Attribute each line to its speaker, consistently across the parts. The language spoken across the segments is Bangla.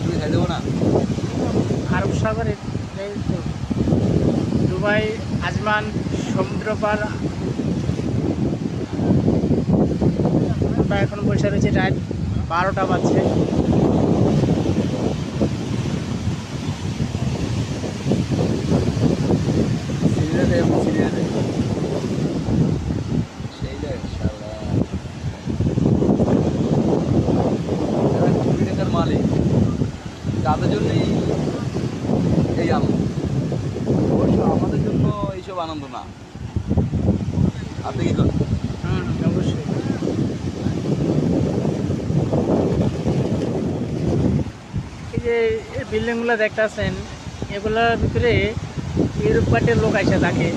Speaker 1: তুমি খাই দেবো না।
Speaker 2: আরব সাগরে এই তো দুবাই আজমান সমুদ্র পার। আমরা এখন বসে রয়েছি, রাত 12টা বাজছে।
Speaker 1: সিরিয়ালে সিরিয়ালে সেই যায় ইনশাআল্লাহ। যারা কোটি টাকার মালিক তাদের জন্যই এই আনন্দ, অবশ্য আমাদের জন্য এইসব আনন্দ না। আপনি কি করেন?
Speaker 2: অবশ্যই। এই যে এই বিল্ডিংগুলো দেখতেছেন, এগুলোর ভিতরে ইউরোপ পার্টির লোক এসে থাকে।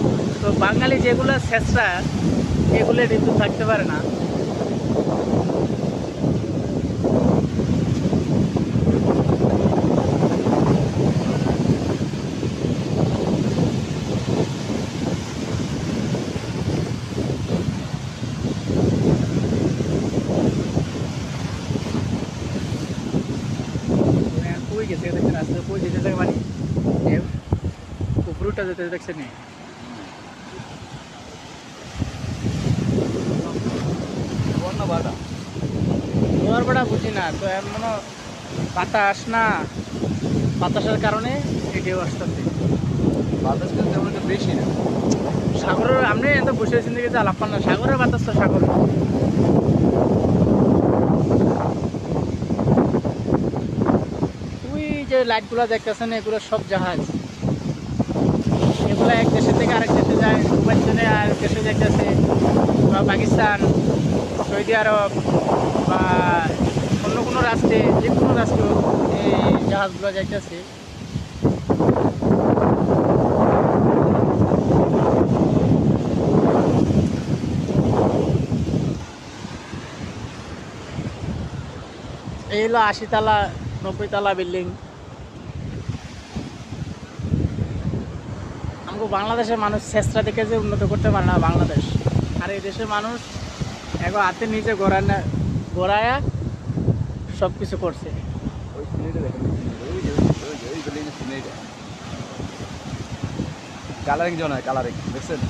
Speaker 2: তো বাঙালি যেগুলো ছেঁচড়া, এগুলো কিন্তু থাকতে পারে না। কই গেছে দেখছেন, আসলে কই যেতে থাকে মানে উপরটা যেতে দেখছেন।
Speaker 1: বন্যা বাটা
Speaker 2: জোয়ার ভাড়া বুঝি না তো, এমন বাতাস না, বাতাসের কারণে এটিও আসতেছে।
Speaker 1: বাতাস কিন্তু তেমন একটা বেশি না।
Speaker 2: সাগরের আপনি এত বসে আছেন দিকে আলাপ পান না, সাগরের বাতাস তো সাগরে। ওই যে লাইটগুলো দেখতেছেন, এগুলো সব জাহাজ। এগুলো এক দেশের থেকে আরেক দেশে যায়, দুবাই থেকে আরেক দেশে যাইতেছে, বা পাকিস্তান, সৌদি আরব বা অন্য কোনো রাষ্ট্রে, যে কোনো রাষ্ট্র এই জাহাজগুলো যাইতেছে। এই হলো 80 তলা 90 তলা বিল্ডিং। আমাকে বাংলাদেশের মানুষ ছেঁচড়া দেখে যে উন্নত করতে পারে না বাংলাদেশ, আর এই দেশের মানুষ এখন হাতে নিজে গড়ায়া সব কিছু করছে।
Speaker 1: ওই সিনেরিটা দেখেন, ওই বিল্ডিং এর সিনেরিটা কালারিং জন হয়, কালারিং দেখছেন?